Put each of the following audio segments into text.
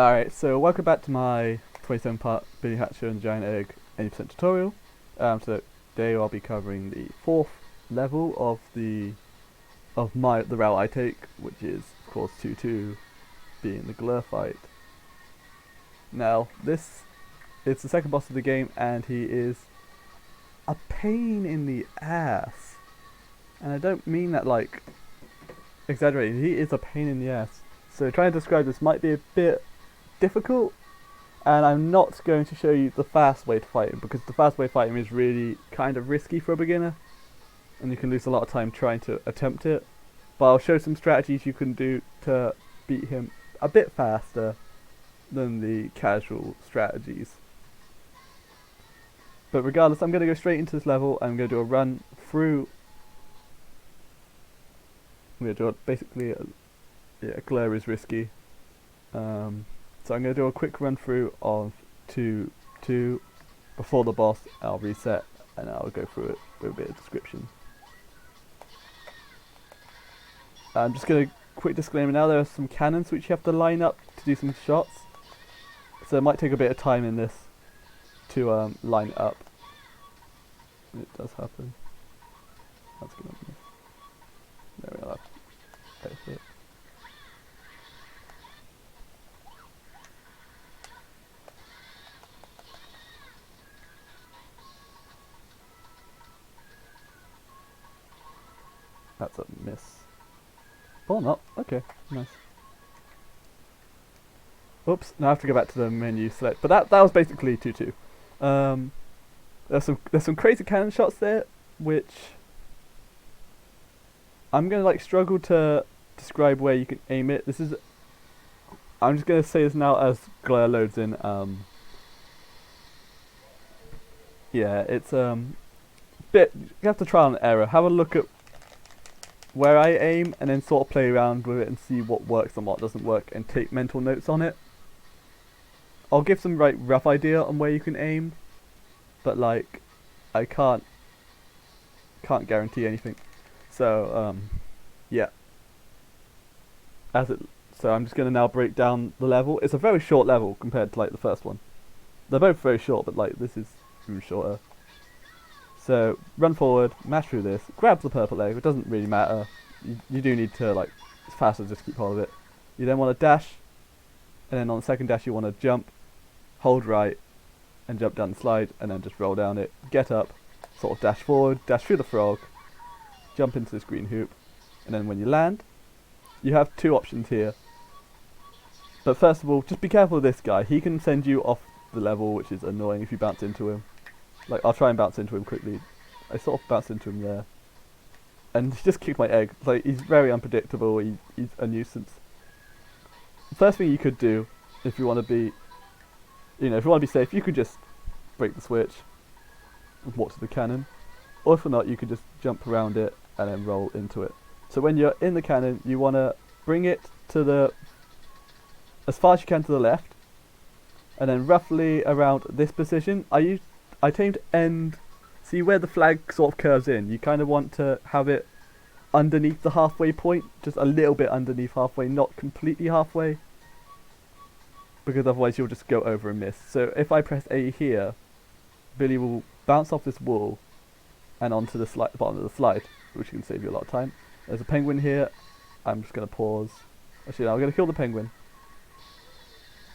Alright, so welcome back to my 27 part Billy Hatcher and the Giant Egg 80% tutorial. So today I'll be covering the 4th level of the route I take, which is of course 2-2, being the Glur fight. Now this is the second boss of the game and he is a pain in the ass. And I don't mean that like exaggerating, he is a pain in the ass. So trying to describe this might be a bit difficult, and I'm not going to show you the fast way to fight him, because the fast way to fight him is really kind of risky for a beginner and you can lose a lot of time trying to attempt it. But I'll show some strategies you can do to beat him a bit faster than the casual strategies. But regardless, I'm going to go straight into this level. I'm going to do a run through. I'm going to do basically Glur is risky. So I'm going to do a quick run through of 2-2 before the boss. I'll reset and I'll go through it with a bit of description. I'm just going to quick disclaimer now, there are some cannons which you have to line up to do some shots. So it might take a bit of time in this to line it up. And it does happen. That's going to be. There we are. That's it. That's a miss. Oh, not. Okay, nice. Oops, now I have to go back to the menu select. But that was basically 2-2. There's some crazy cannon shots there, which I'm gonna like struggle to describe where you can aim it. I'm just gonna say this now as Glur loads in. Yeah, it's bit. You have to trial and error. Have a look at where I aim and then sort of play around with it and see what works and what doesn't work and take mental notes on it. I'll give some rough idea on where you can aim, but like I can't guarantee anything. So yeah. So I'm just gonna now break down the level. It's a very short level compared to like the first one. They're both very short, but like this is even shorter. So run forward, mash through this, grab the purple egg. It doesn't really matter. You do need to like it's faster, just keep hold of it. You then want to dash, and then on the second dash you want to jump, hold right, and jump down the slide, and then just roll down it. Get up, sort of dash forward, dash through the frog, jump into this green hoop, and then when you land, you have two options here. But first of all, just be careful of this guy. He can send you off the level, which is annoying if you bounce into him. Like, I'll try and bounce into him quickly. I sort of bounced into him there. And he just kicked my egg. Like, he's very unpredictable. He's a nuisance. The first thing you could do, if you want to be, if you want to be safe, you could just break the switch and walk to the cannon. Or if not, you could just jump around it and then roll into it. So when you're in the cannon, you want to bring it to as far as you can to the left. And then roughly around this position, I tamed end, see where the flag sort of curves in, you kind of want to have it underneath the halfway point, just a little bit underneath halfway, not completely halfway, because otherwise you'll just go over and miss. So if I press A here, Billy will bounce off this wall and onto the bottom of the slide, which can save you a lot of time. There's a penguin here, I'm just going to pause. Actually no, I'm going to kill the penguin.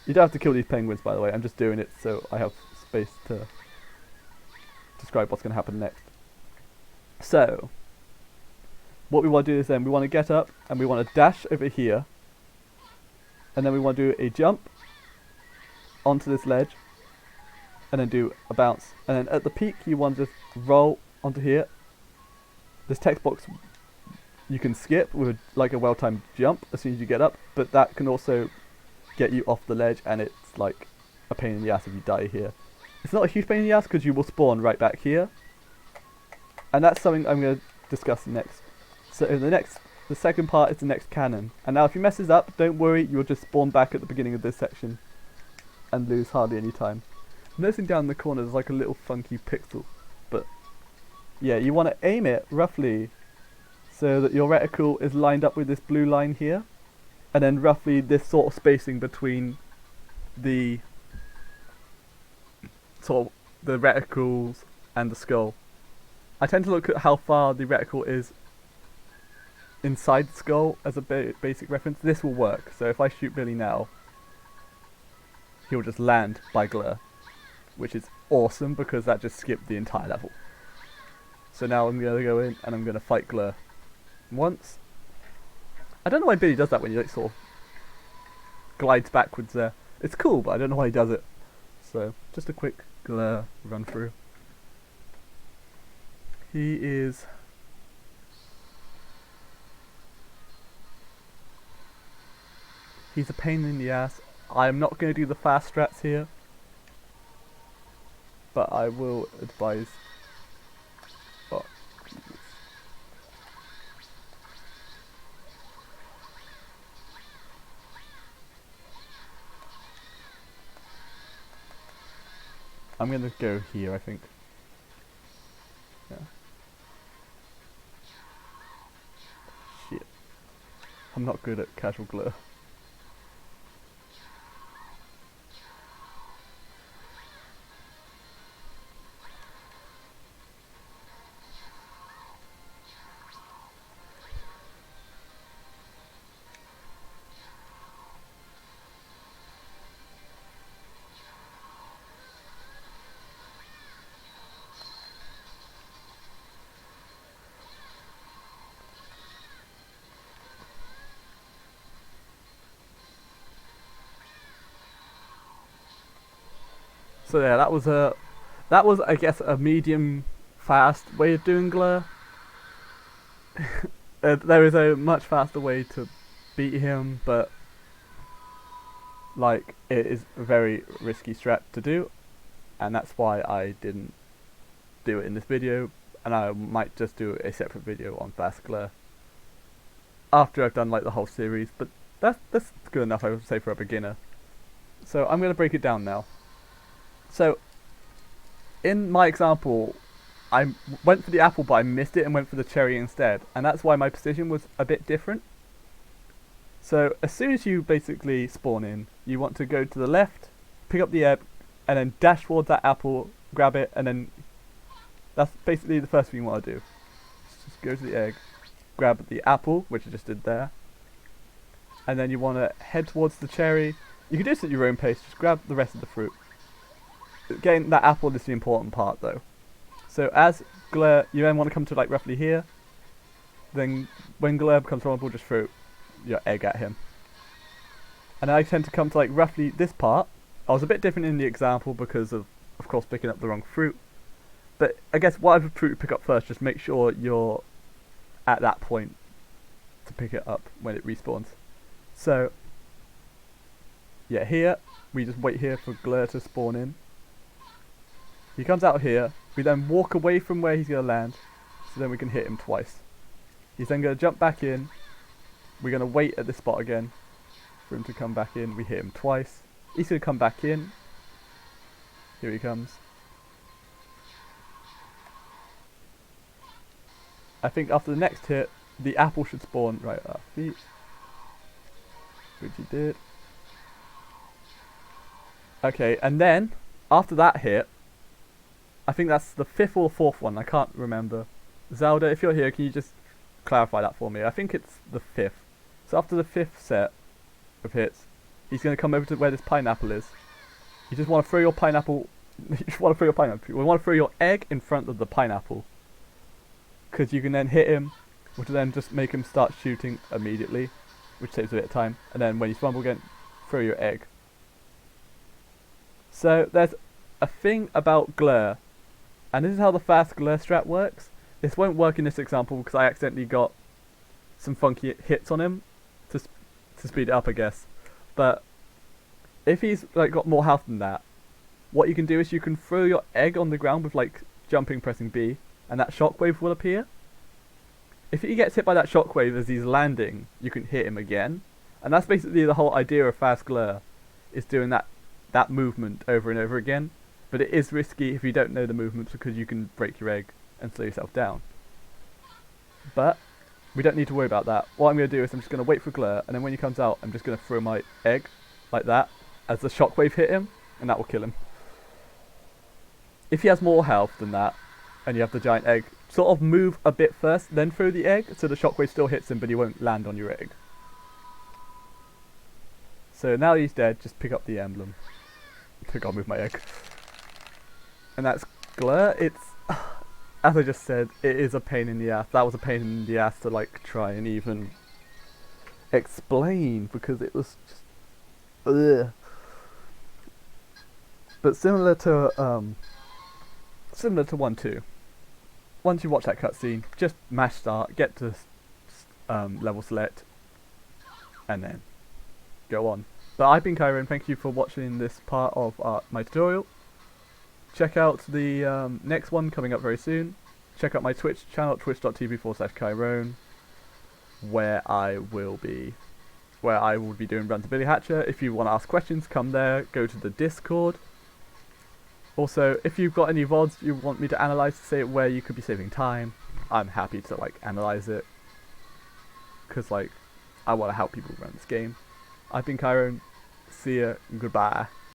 You don't have to kill these penguins, by the way, I'm just doing it so I have space to describe what's going to happen next. So what we want to do is then we want to get up and we want to dash over here, and then we want to do a jump onto this ledge and then do a bounce, and then at the peak you want to just roll onto here. This text box you can skip with like a well-timed jump as soon as you get up, but that can also get you off the ledge, and it's like a pain in the ass if you die here. It's not a huge pain in the ass because you will spawn right back here, and that's something I'm going to discuss next. So the second part is the next cannon, and now if he messes up, don't worry, you'll just spawn back at the beginning of this section and lose hardly any time. Noticing down in the corner there's like a little funky pixel, but yeah, you want to aim it roughly so that your reticle is lined up with this blue line here, and then roughly this sort of spacing between the sort of the reticles and the skull. I tend to look at how far the reticle is inside the skull as a basic reference. This will work. So if I shoot Billy now, he'll just land by glare, which is awesome because that just skipped the entire level. So now I'm going to go in and I'm going to fight glare once. I don't know why Billy does that when he like sort of glides backwards there. It's cool, but I don't know why he does it. So just a quick glare run through. He's a pain in the ass. I'm not going to do the fast strats here, but I will advise. Oh, Jesus. I'm going to go here, I think. Yeah. Shit. I'm not good at casual glare. So yeah, that was I guess a medium fast way of doing glare. There is a much faster way to beat him, but like it is a very risky strat to do, and that's why I didn't do it in this video, and I might just do a separate video on fast glare after I've done like the whole series. But that's good enough, I would say, for a beginner. So I'm going to break it down now. So, in my example, I went for the apple but I missed it and went for the cherry instead, and that's why my position was a bit different. So, as soon as you basically spawn in, you want to go to the left, pick up the egg, and then dash towards that apple, grab it, and then that's basically the first thing you want to do. Just go to the egg, grab the apple, which I just did there, and then you want to head towards the cherry. You can do this at your own pace, just grab the rest of the fruit. Getting that apple is the important part though. So as glare, you then want to come to like roughly here. Then when glare becomes vulnerable, just throw your egg at him. And I tend to come to like roughly this part. I was a bit different in the example because of course picking up the wrong fruit. But I guess whatever fruit you pick up first, just make sure you're at that point to pick it up when it respawns. So yeah, here we just wait here for glare to spawn in. He comes out here, we then walk away from where he's going to land, so then we can hit him twice. He's then going to jump back in, we're going to wait at this spot again for him to come back in, we hit him twice. He's going to come back in, here he comes. I think after the next hit, the apple should spawn right at our feet, which he did. Okay, and then, after that hit, I think that's the 5th or 4th one, I can't remember. Zelda, if you're here, can you just clarify that for me? I think it's the 5th. So after the 5th set of hits, he's going to come over to where this pineapple is. You just want to throw your pineapple, you want to throw your egg in front of the pineapple. Because you can then hit him, which will then just make him start shooting immediately, which saves a bit of time. And then when you fumble again, throw your egg. So there's a thing about glare. And this is how the fast glare strat works. This won't work in this example because I accidentally got some funky hits on him to speed it up, I guess. But if he's like got more health than that, what you can do is you can throw your egg on the ground with like jumping, pressing B, and that shockwave will appear. If he gets hit by that shockwave as he's landing, you can hit him again. And that's basically the whole idea of fast glare, is doing that movement over and over again. But it is risky if you don't know the movements because you can break your egg and slow yourself down. But we don't need to worry about that. What I'm going to do is I'm just going to wait for glare, and then when he comes out, I'm just going to throw my egg like that. as the shockwave hit him, and that will kill him. If he has more health than that, and you have the giant egg, sort of move a bit first, then throw the egg, so the shockwave still hits him, but he won't land on your egg. So now he's dead, just pick up the emblem. I think I'll move my egg. And that's Glur. It's, as I just said, it is a pain in the ass. That was a pain in the ass to like try and even explain, because it was just, ugh. But similar to 1-2. Once you watch that cutscene, just mash start, get to level select, and then go on. But I've been Kyron, thank you for watching this part of my tutorial. Check out the next one coming up very soon. Check out my Twitch channel, twitch.tv/Kyron, where I will be doing runs of Billy Hatcher. If you want to ask questions, come there, go to the Discord. Also, if you've got any VODs you want me to analyse, say where you could be saving time, I'm happy to like analyse it, because like I want to help people run this game. I've been Kyron. See ya. Goodbye.